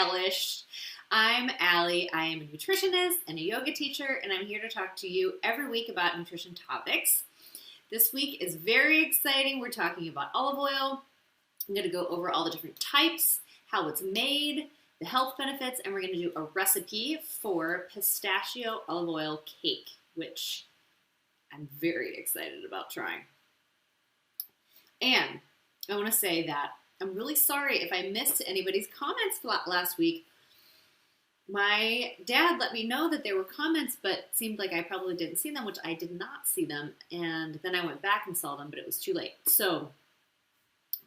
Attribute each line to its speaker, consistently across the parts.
Speaker 1: relish. I'm Alli. I am a nutritionist and a yoga teacher, and I'm here to talk to you every week about nutrition topics. This week is very exciting. We're talking about olive oil. I'm going to go over all the different types, how it's made, the health benefits, and we're going to do a recipe for pistachio olive oil cake, which I'm very excited about trying. And I want to say that I'm really sorry if I missed anybody's comments last week. My dad let me know that there were comments, but it seemed like I probably didn't see them, which I did not see them. And then I went back and saw them, but it was too late. So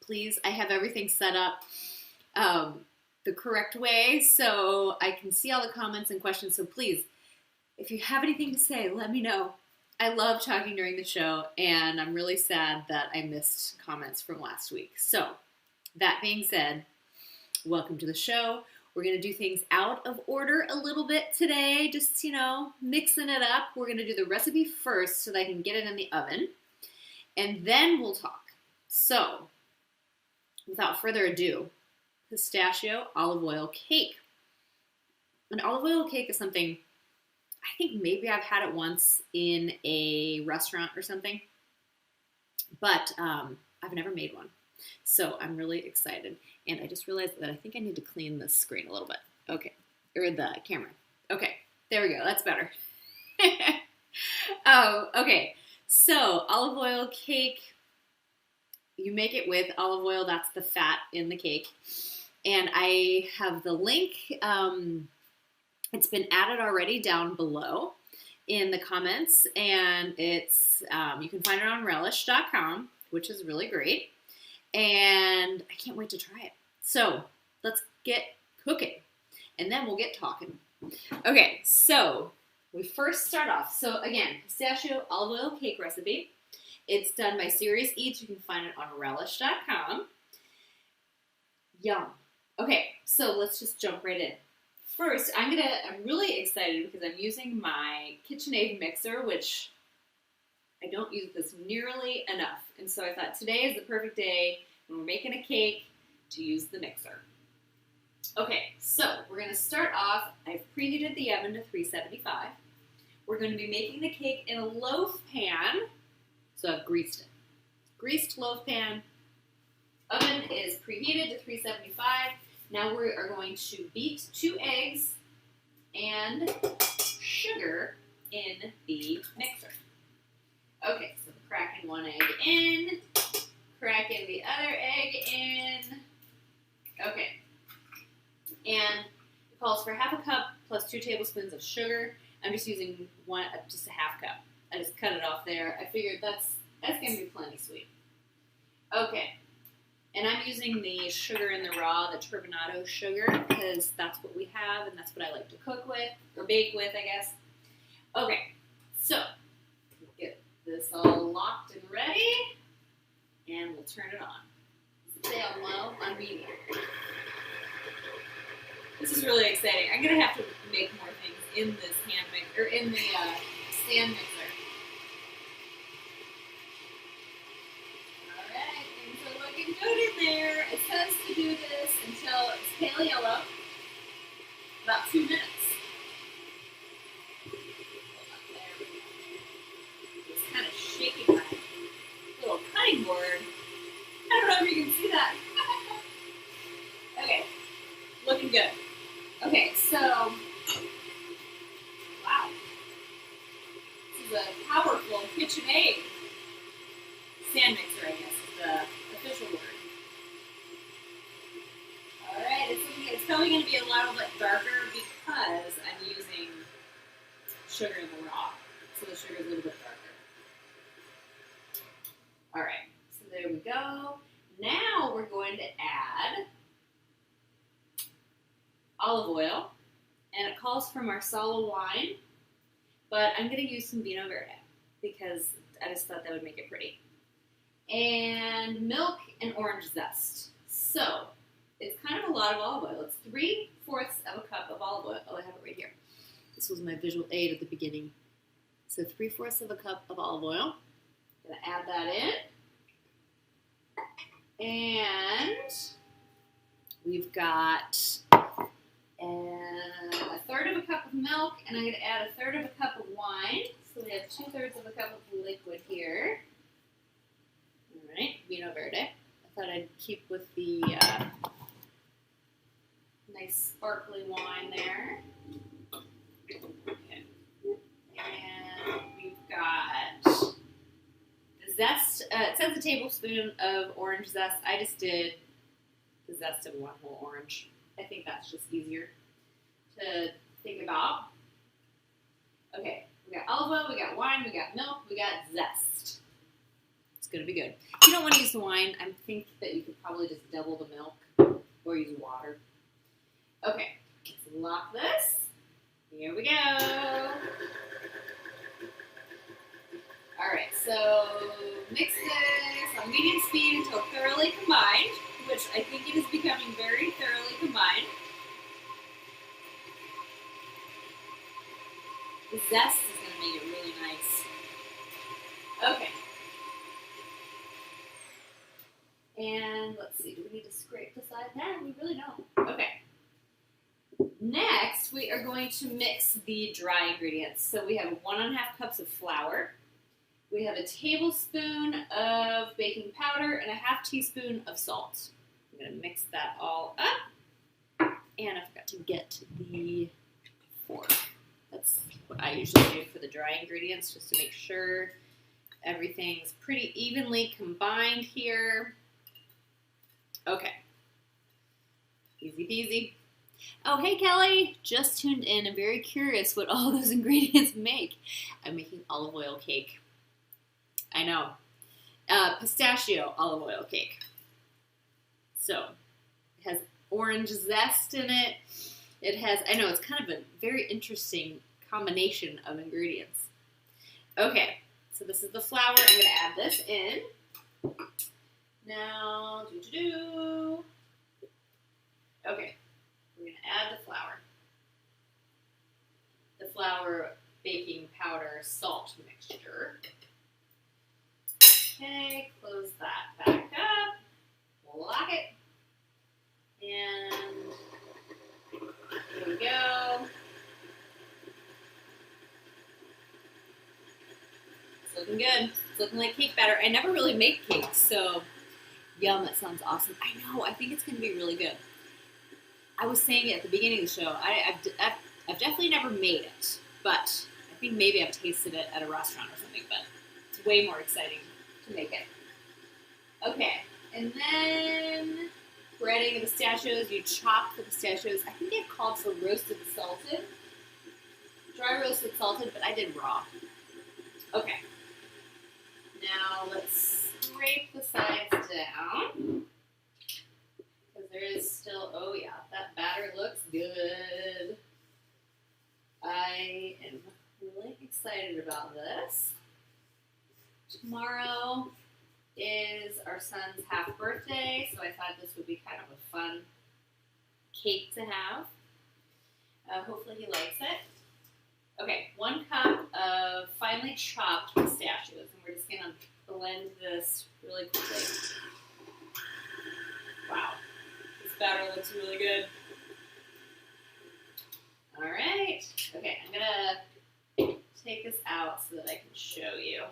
Speaker 1: please, I have everything set up the correct way so I can see all the comments and questions. So please, if you have anything to say, let me know. I love talking during the show, and I'm really sad that I missed comments from last week. So that being said, welcome to the show. We're going to do things out of order a little bit today, just, mixing it up. We're going to do the recipe first so that I can get it in the oven, and then we'll talk. So, without further ado, pistachio olive oil cake. An olive oil cake is something, I think maybe I've had it once in a restaurant or something, but I've never made one. So I'm really excited. And I just realized that I think I need to clean this screen a little bit. Okay. Or the camera. Okay. There we go. That's better. Okay. So olive oil cake, you make it with olive oil. That's the fat in the cake. And I have the link. It's been added already down below in the comments. And it's you can find it on relish.com, which is really great. And I can't wait to try it. So let's get cooking, and then we'll get talking. Okay, so we first start off. So again, pistachio olive oil cake recipe. It's done by Serious Eats. You can find it on relish.com. Yum. Okay, so let's just jump right in. First, I'm really excited because I'm using my KitchenAid mixer, which I don't use this nearly enough. And so I thought today is the perfect day when we're making a cake to use the mixer. Okay, so we're going to start off. I've preheated the oven to 375. We're going to be making the cake in a loaf pan. So I've greased it. Greased loaf pan. Oven is preheated to 375. Now we are going to beat 2 eggs and sugar in the mixer. Okay, so cracking 1 egg in, cracking the other egg in. Okay, and it calls for ½ cup plus 2 tablespoons of sugar. I'm just using just a ½ cup. I just cut it off there. I figured that's going to be plenty sweet. Okay, and I'm using the sugar in the raw, the turbinado sugar, because that's what we have, and that's what I like to cook with, or bake with, I guess. Okay, so get this all locked and ready, and we'll turn it on. Stay on low, on medium. This is really exciting. I'm gonna have to make more things in this hand mixer, or in the stand mixer. All right, things are looking good in there. It says to do this until it's pale yellow, about 2 minutes. Shaking my little cutting board. I don't know if you can see that. Okay, looking good. Okay, so, wow. This is a powerful KitchenAid stand mixer, I guess, is the official word. Alright, it's probably going to be a little bit darker because I'm using sugar in the raw. So the sugar is a little bit darker. All right, so there we go. Now we're going to add olive oil, and it calls for Marsala wine, but I'm going to use some Vino Verde because I just thought that would make it pretty. And milk and orange zest. So it's kind of a lot of olive oil. It's 3/4 of a cup of olive oil. Oh, I have it right here. This was my visual aid at the beginning. So 3/4 of a cup of olive oil. Gonna add that in. And we've got And a third of a cup of milk, and I'm going to add a third of a cup of wine. So we have 2/3 of a cup of liquid here. All right, Vino Verde. I thought I'd keep with the nice sparkly wine there. Okay. And we've got the zest. It says a tablespoon of orange zest. I just did the zest of one whole orange. I think that's just easier to think about. Okay, we got olive oil, we got wine, we got milk, we got zest. It's going to be good. If you don't want to use the wine, I think that you could probably just double the milk or use water. Okay, let's lock this. Here we go. All right, so mix this on medium speed until thoroughly combined, which I think it is becoming very thoroughly combined. The zest is going to make it really nice. Okay. And let's see, do we need to scrape the side? No, we really don't. Okay. Next, we are going to mix the dry ingredients. So we have 1.5 cups of flour. We have a tablespoon of baking powder and a 1/2 teaspoon of salt. I'm going to mix that all up. And I forgot to get the fork. That's what I usually do for the dry ingredients, just to make sure everything's pretty evenly combined here. Okay. Easy peasy. Oh, hey, Kelly. Just tuned in. I'm very curious what all those ingredients make. I'm making olive oil cake. I know. Pistachio olive oil cake. So, it has orange zest in it. It has, I know, it's kind of a very interesting combination of ingredients. Okay, so this is the flour. I'm going to add this in. Now, okay, we're going to add the flour. The flour, baking powder, salt mixture. Okay, close that back up. Lock it. And here we go. It's looking good. It's looking like cake batter. I never really make cakes, so yum, that sounds awesome. I know, I think it's going to be really good. I was saying it at the beginning of the show. I've definitely never made it, but I think maybe I've tasted it at a restaurant or something, but it's way more exciting to make it. Okay, and then we're adding the pistachios. You chop the pistachios. I think they've called for roasted salted. Dry roasted salted, but I did raw. Okay. Now let's scrape the sides down. Because there is still, oh yeah, that batter looks good. I am really excited about this. Tomorrow is our son's half birthday, so I thought this would be kind of a fun cake to have. Hopefully he likes it. Okay, 1 cup of finely chopped pistachios, and we're just going to blend this really quickly. Wow, this batter looks really good. All right, okay, I'm going to take this out so that I can show you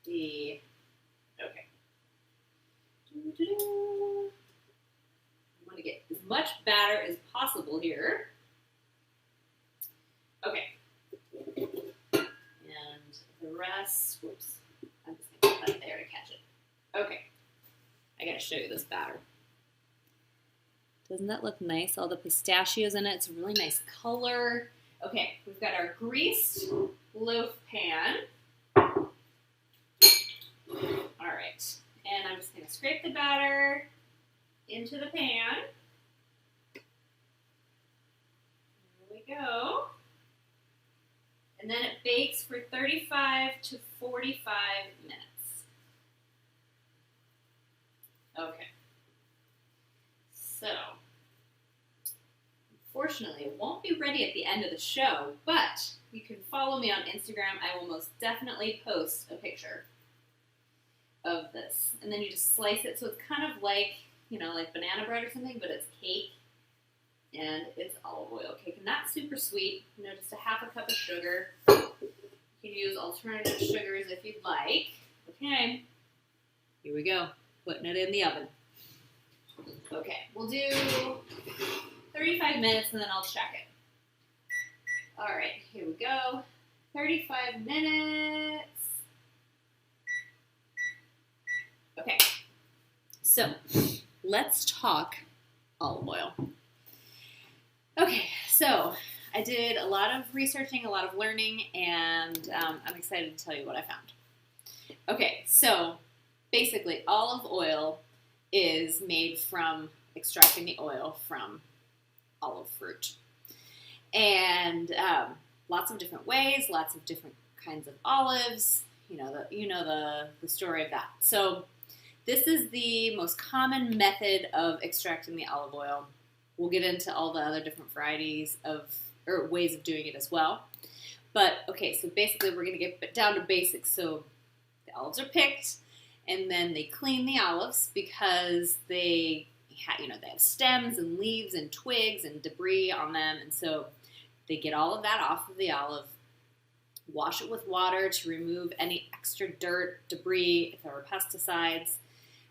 Speaker 1: the, okay. I want to get as much batter as possible here. Okay. And the rest, whoops, I'm just going to put that there to catch it. Okay. I got to show you this batter. Doesn't that look nice? All the pistachios in it. It's a really nice color. Okay, we've got our greased loaf pan. All right. And I'm just going to scrape the batter into the pan. There we go. And then it bakes for 35 to 45 minutes. Okay. So, unfortunately, it won't be ready at the end of the show, but you can follow me on Instagram. I will most definitely post a picture of this. And then you just slice it. So it's kind of like, you know, like banana bread or something, but it's cake and it's olive oil cake. And not super sweet, just a half a cup of sugar. You can use alternative sugars if you'd like. Okay, here we go, putting it in the oven. Okay, we'll do 35 minutes and then I'll check it. All right, here we go. 35 minutes. Okay, so let's talk olive oil. Okay, so I did a lot of researching, a lot of learning, and I'm excited to tell you what I found. Okay, so basically olive oil is made from extracting the oil from olive fruit. And lots of different ways, lots of different kinds of olives, the story of that. So this is the most common method of extracting the olive oil. We'll get into all the other different varieties or ways of doing it as well. But okay, so basically we're going to get down to basics. So the olives are picked, and then they clean the olives because they have stems and leaves and twigs and debris on them, and so they get all of that off of the olive, wash it with water to remove any extra dirt, debris, if there were pesticides,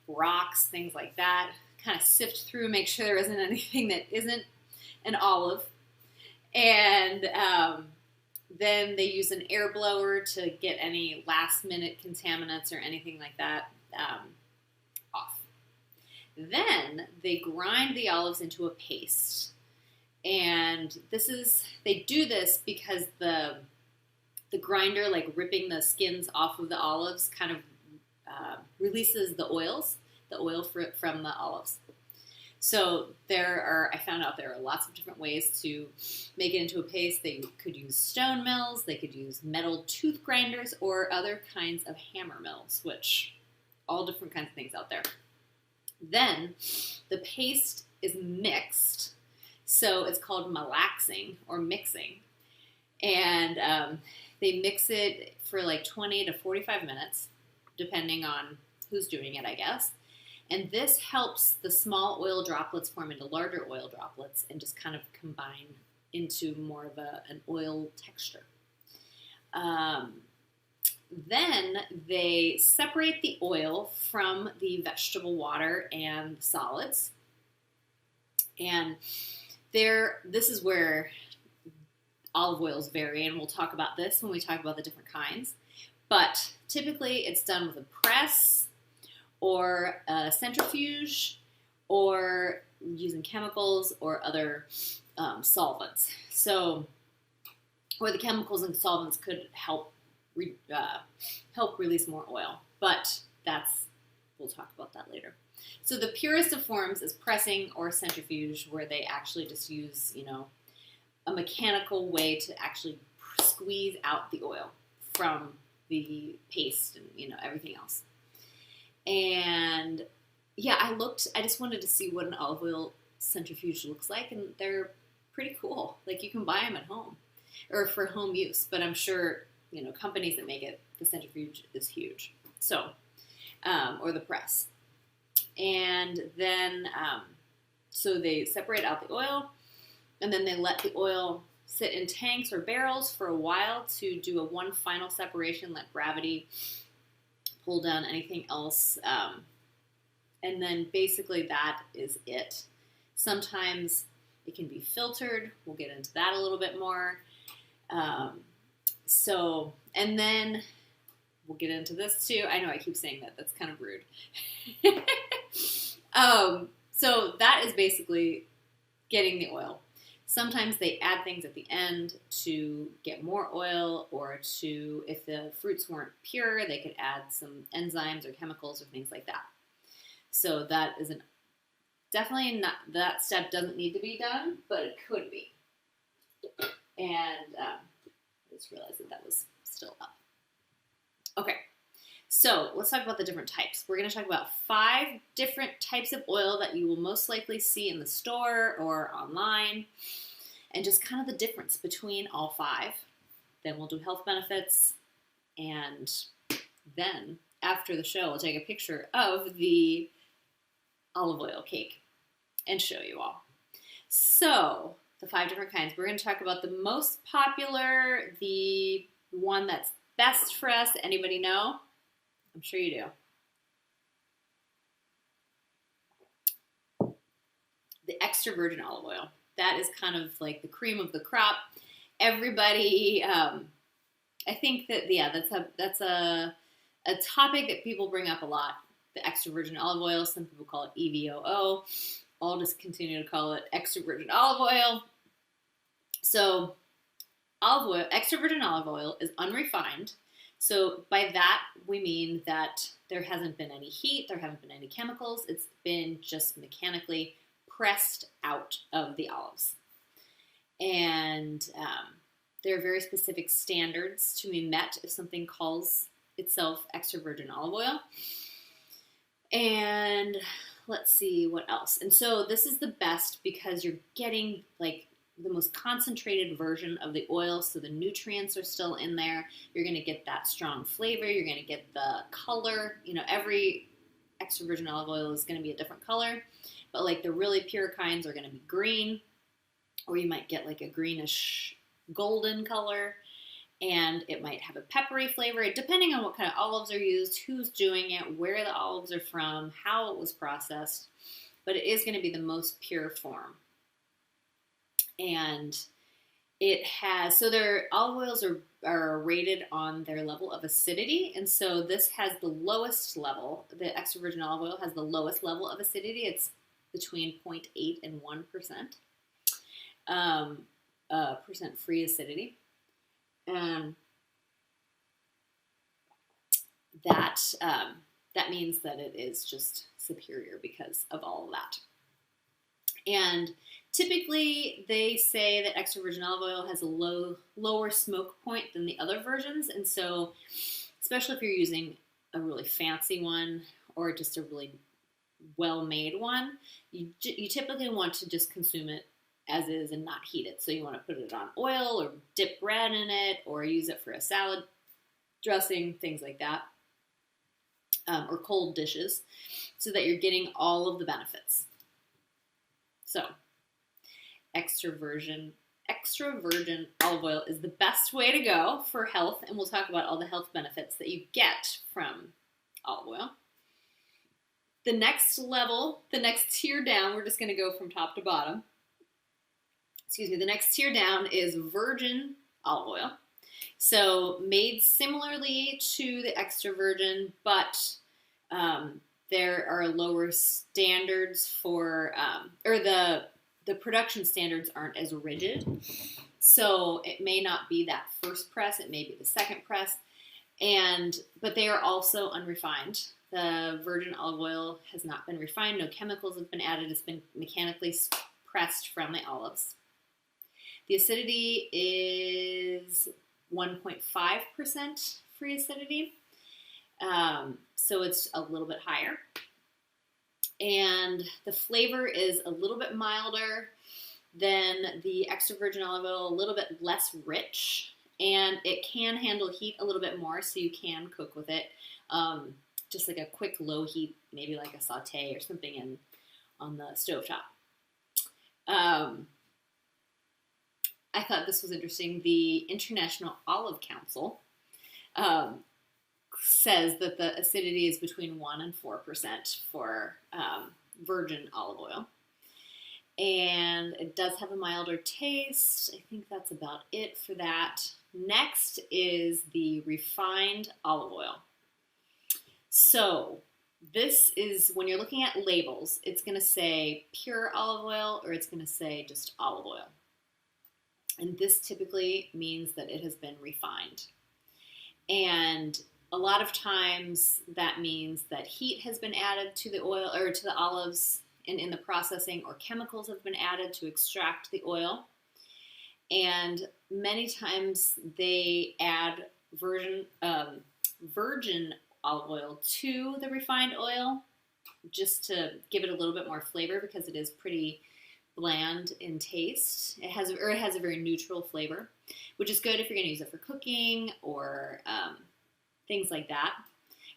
Speaker 1: rocks, things like that. Kind of sift through, make sure there isn't anything that isn't an olive. And then they use an air blower to get any last-minute contaminants or anything like that off. Then they grind the olives into a paste. And they do this because the grinder, like ripping the skins off of the olives, kind of releases the oil from the olives. So I found out there are lots of different ways to make it into a paste. They could use stone mills, they could use metal tooth grinders, or other kinds of hammer mills, which all different kinds of things out there. Then the paste is mixed. So it's called malaxing or mixing. And they mix it for like 20 to 45 minutes, depending on who's doing it, I guess. And this helps the small oil droplets form into larger oil droplets and just kind of combine into more of an oil texture. Then they separate the oil from the vegetable water and solids. And this is where olive oils vary, and we'll talk about this when we talk about the different kinds. But typically it's done with a press or a centrifuge or using chemicals or other solvents. So, or the chemicals and solvents could help release more oil, but we'll talk about that later. So the purest of forms is pressing or centrifuge, where they actually just use, a mechanical way to actually squeeze out the oil from the paste and, everything else. And yeah, I just wanted to see what an olive oil centrifuge looks like, and they're pretty cool. Like, you can buy them at home or for home use, but I'm sure, companies that make it, the centrifuge is huge. So, or the press. And then, so they separate out the oil, and then they let the oil sit in tanks or barrels for a while to do one final separation, let gravity pull down anything else. And then basically that is it. Sometimes it can be filtered. We'll get into that a little bit more. And then we'll get into this too. I know I keep saying that. That's kind of rude. So that is basically getting the oil. Sometimes they add things at the end to get more oil, or if the fruits weren't pure, they could add some enzymes or chemicals or things like that. So that isn't definitely not, that step doesn't need to be done, but it could be. And I just realized that was still up. Okay, so let's talk about the different types. We're going to talk about 5 different types of oil that you will most likely see in the store or online, and just kind of the difference between all 5. Then we'll do health benefits, and then after the show, we'll take a picture of the olive oil cake and show you all. So, the 5 different kinds. We're going to talk about the most popular, the one that's best for us. Anybody know? I'm sure you do. The extra virgin olive oil. That is kind of like the cream of the crop. Everybody, I think that, yeah, that's a topic that people bring up a lot. The extra virgin olive oil. Some people call it EVOO. I'll just continue to call it extra virgin olive oil. So olive oil, extra virgin olive oil is unrefined. So by that, we mean that there hasn't been any heat, there haven't been any chemicals. It's been just mechanically pressed out of the olives. And there are very specific standards to be met if something calls itself extra virgin olive oil. And let's see what else. And so this is the best because you're getting like the most concentrated version of the oil, so the nutrients are still in there. You're going to get that strong flavor. You're going to get the color. You know, every extra virgin olive oil is going to be a different color, but like the really pure kinds are going to be green, or you might get like a greenish golden color, and it might have a peppery flavor, depending on what kind of olives are used, who's doing it, where the olives are from, how it was processed, but it is going to be the most pure form. And it has, so their olive oils are rated on their level of acidity, and so this has the lowest level. The extra virgin olive oil has the lowest level of acidity. It's between 0.8 and 1%, percent free acidity. And that means that it is just superior because of all of that. And typically, they say that extra virgin olive oil has a lower smoke point than the other versions. And so, especially if you're using a really fancy one or just a really well-made one, you typically want to just consume it as is and not heat it. So you want to put it on oil or dip bread in it or use it for a salad dressing, things like that, or cold dishes, so that you're getting all of the benefits. So, extra virgin olive oil is the best way to go for health, and we'll talk about all the health benefits that you get from olive oil. The next level, the next tier down, we're just going to go from top to bottom. The next tier down is virgin olive oil. So made similarly to the extra virgin, but there are lower standards for, or the production standards aren't as rigid. So it may not be that first press, it may be the second press, but they are also unrefined. The virgin olive oil has not been refined, no chemicals have been added, it's been mechanically pressed from the olives. The acidity is 1.5% free acidity, so it's a little bit higher. And the flavor is a little bit milder than the extra virgin olive oil, a little bit less rich, and it can handle heat a little bit more, so you can cook with it, just like a quick low heat, maybe like a saute or something on the stovetop. I thought this was interesting. The International Olive Council says that the acidity is between 1 and 4% for virgin olive oil. And it does have a milder taste. I think that's about it for that. Next is the refined olive oil. So this is, when you're looking at labels, it's going to say pure olive oil or it's going to say just olive oil. And this typically means that it has been refined. And a lot of times that means that heat has been added to the oil or to the olives in the processing, or chemicals have been added to extract the oil. And many times they add virgin olive oil to the refined oil just to give it a little bit more flavor, because it is pretty bland in taste. It has a very neutral flavor, which is good if you're going to use it for cooking or things like that,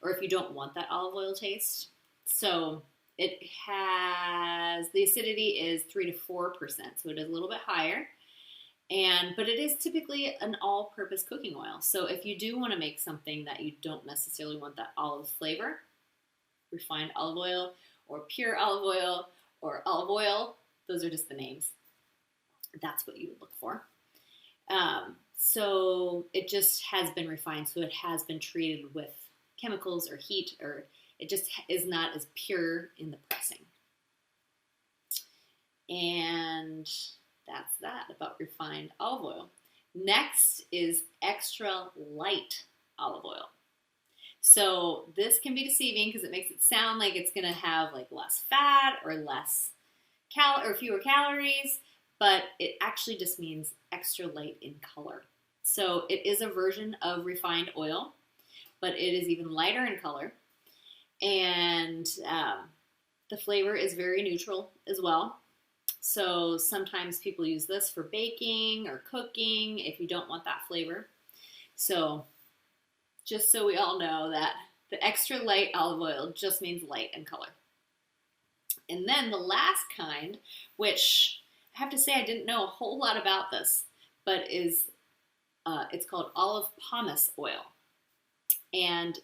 Speaker 1: or if you don't want that olive oil taste. So It has, the acidity is 3 to 4%, so it is a little bit higher. But it is typically an all-purpose cooking oil. So if you do want to make something that you don't necessarily want that olive flavor, refined olive oil or pure olive oil or olive oil, those are just the names. That's what you would look for. So it just has been refined, so it has been treated with chemicals or heat, or it just is not as pure in the pressing. And that's that about refined olive oil. Next is extra light olive oil. So this can be deceiving because it makes it sound like it's going to have like less fat or less or fewer calories, but it actually just means extra light in color. So it is a version of refined oil, but it is even lighter in color. And the flavor is very neutral as well. So sometimes people use this for baking or cooking if you don't want that flavor. So just so we all know that the extra light olive oil just means light in color. And then the last kind, which I have to say I didn't know a whole lot about this, but it's called olive pomace oil. And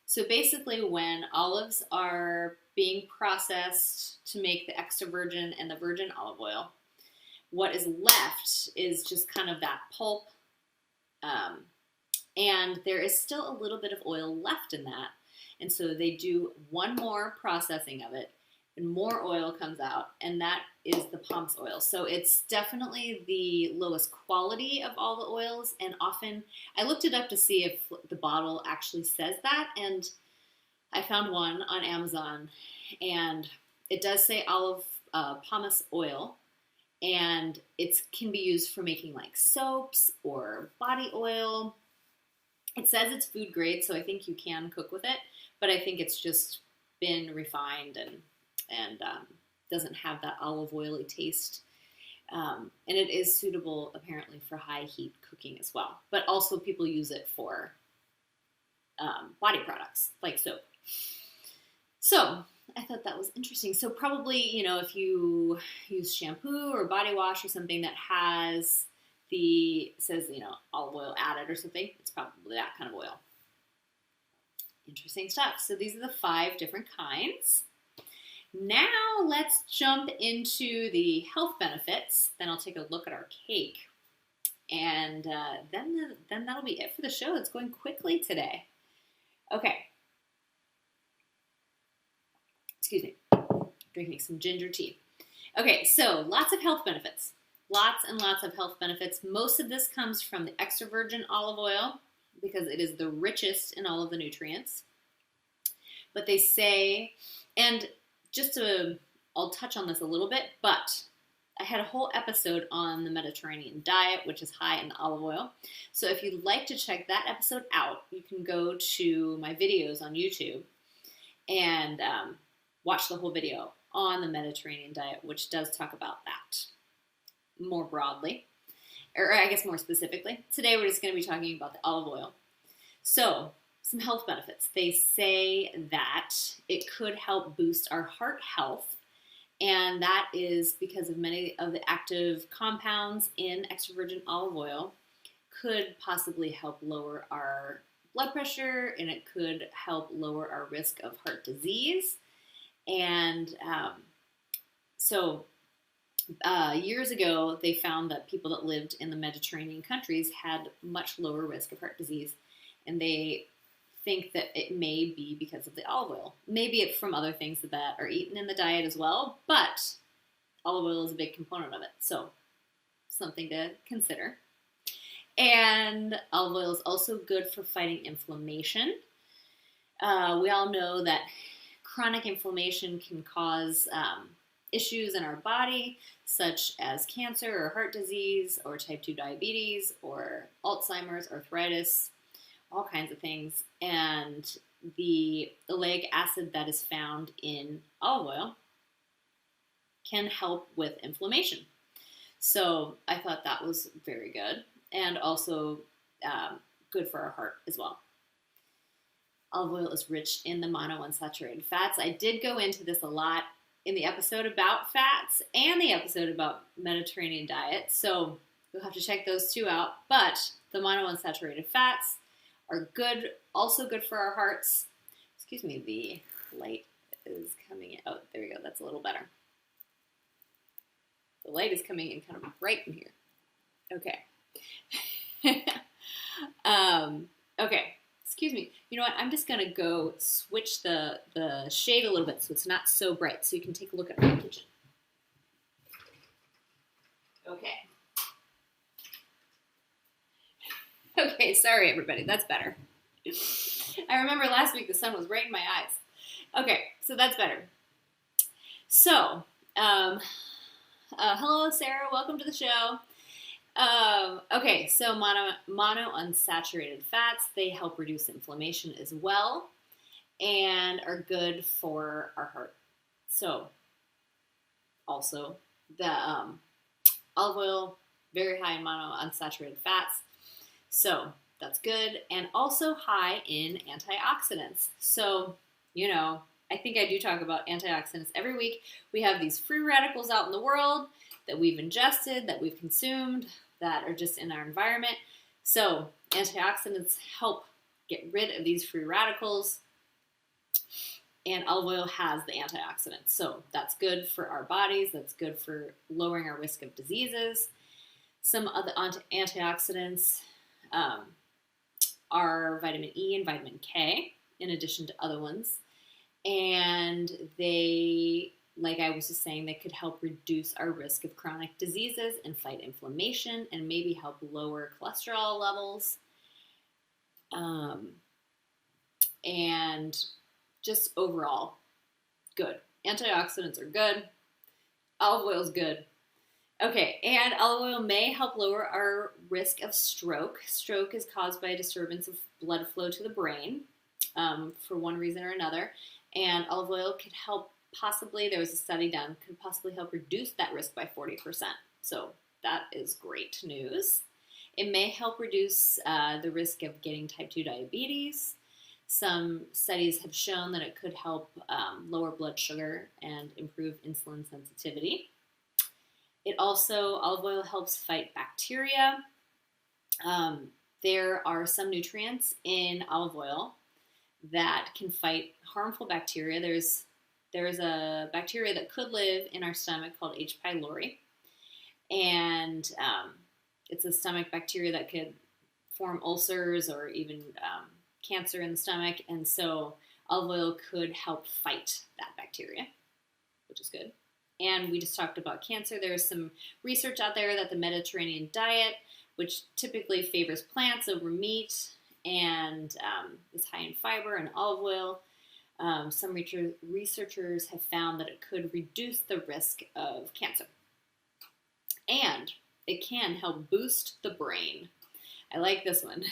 Speaker 1: so basically when olives are being processed to make the extra virgin and the virgin olive oil, what is left is just kind of that pulp, and there is still a little bit of oil left in that. And so they do one more processing of it, and more oil comes out, and that is the pomace oil. So it's definitely the lowest quality of all the oils, and often, I looked it up to see if the bottle actually says that, and I found one on Amazon, and it does say olive pomace oil, and it can be used for making like soaps or body oil. It says it's food grade, so I think you can cook with it, but I think it's just been refined and doesn't have that olive oily taste. And it is suitable apparently for high heat cooking as well. But also people use it for body products like soap. So I thought that was interesting. So probably, if you use shampoo or body wash or something that says, olive oil added or something, it's probably that kind of oil. Interesting stuff. So these are the 5 different kinds. Now let's jump into the health benefits. Then I'll take a look at our cake. And then that'll be it for the show. It's going quickly today. Okay. Excuse me. Drinking some ginger tea. Okay, so lots of health benefits. Lots and lots of health benefits. Most of this comes from the extra virgin olive oil because it is the richest in all of the nutrients. But they say, and I'll touch on this a little bit, but I had a whole episode on the Mediterranean diet, which is high in olive oil. So if you'd like to check that episode out, you can go to my videos on YouTube and watch the whole video on the Mediterranean diet, which does talk about that more broadly, or I guess more specifically. Today we're just going to be talking about the olive oil. So, some health benefits. They say that it could help boost our heart health, and that is because of many of the active compounds in extra virgin olive oil could possibly help lower our blood pressure, and it could help lower our risk of heart disease. And years ago, they found that people that lived in the Mediterranean countries had much lower risk of heart disease, and they think that it may be because of the olive oil. Maybe it's from other things that are eaten in the diet as well, but olive oil is a big component of it, so something to consider. And olive oil is also good for fighting inflammation. We all know that chronic inflammation can cause issues in our body, such as cancer or heart disease or type 2 diabetes or Alzheimer's, arthritis, all kinds of things. And the oleic acid that is found in olive oil can help with inflammation. So I thought that was very good, and also good for our heart as well. olive oil is rich in the monounsaturated fats. I did go into this a lot in the episode about fats and the episode about Mediterranean diet, so you'll have to check those two out. But the monounsaturated fats are good, also good for our hearts. Excuse me, the light is coming in. Oh, there we go. That's a little better. The light is coming in kind of bright in here. Okay. Okay. Excuse me. You know what? I'm just going to go switch the shade a little bit so it's not so bright so you can take a look at my kitchen. Okay. Okay, sorry everybody. That's better. I remember last week the sun was right in my eyes. Okay, so that's better. So, hello Sarah. Welcome to the show. Okay, so monounsaturated fats, they help reduce inflammation as well and are good for our heart. So, also, the olive oil, very high in monounsaturated fats, so that's good, and also high in antioxidants. So, you know, I think I do talk about antioxidants every week. We have these free radicals out in the world that we've ingested, that we've consumed, that are just in our environment. So antioxidants help get rid of these free radicals, and olive oil has the antioxidants. So that's good for our bodies. That's good for lowering our risk of diseases. Some other antioxidants are vitamin E and vitamin K, in addition to other ones. And they, like I was just saying, they could help reduce our risk of chronic diseases and fight inflammation and maybe help lower cholesterol levels. And just overall, good. Antioxidants are good. Olive oil is good. Okay, and olive oil may help lower our risk of stroke. Stroke is caused by a disturbance of blood flow to the brain for one reason or another. And olive oil could help, possibly, there was a study done, could possibly help reduce that risk by 40%. So that is great news. It may help reduce the risk of getting type 2 diabetes. Some studies have shown that it could help lower blood sugar and improve insulin sensitivity. It also, olive oil helps fight bacteria. There are some nutrients in olive oil that can fight harmful bacteria. There's a bacteria that could live in our stomach called H. pylori, and it's a stomach bacteria that could form ulcers or even cancer in the stomach, and so olive oil could help fight that bacteria, which is good. And we just talked about cancer. There's some research out there that the Mediterranean diet, which typically favors plants over meat and is high in fiber and olive oil, some researchers have found that it could reduce the risk of cancer. And it can help boost the brain. I like this one.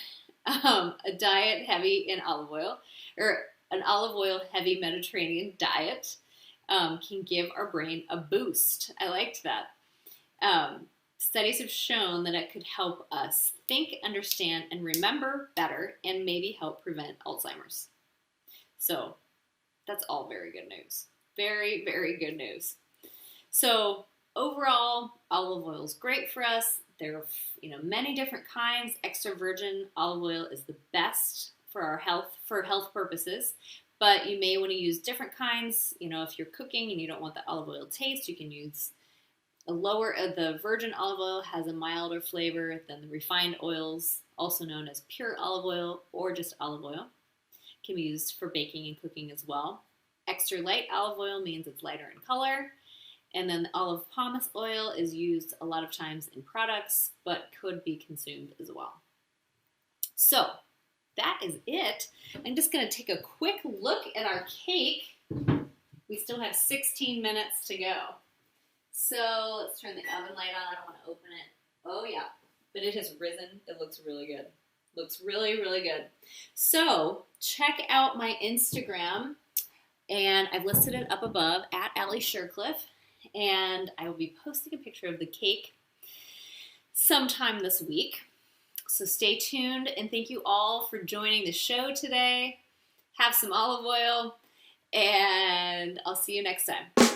Speaker 1: A diet heavy in olive oil, or an olive oil heavy Mediterranean diet, can give our brain a boost. I liked that. Studies have shown that it could help us think, understand, and remember better, and maybe help prevent Alzheimer's. So that's all very good news. Very, very good news. So overall, olive oil is great for us. There are, many different kinds. Extra virgin olive oil is the best for our health, for health purposes. But you may want to use different kinds. If you're cooking and you don't want the olive oil taste, you can use the virgin olive oil has a milder flavor than the refined oils, also known as pure olive oil or just olive oil. It can be used for baking and cooking as well. Extra light olive oil means it's lighter in color. And then the olive pomace oil is used a lot of times in products, but could be consumed as well. So that is it. I'm just going to take a quick look at our cake. We still have 16 minutes to go. So let's turn the oven light on. I don't want to open it. Oh yeah, but it has risen. It looks really good. Looks really, really good. So check out my Instagram, and I've listed it up above at Alli Shercliffe, and I will be posting a picture of the cake sometime this week. So stay tuned, and thank you all for joining the show today. have some olive oil, and I'll see you next time.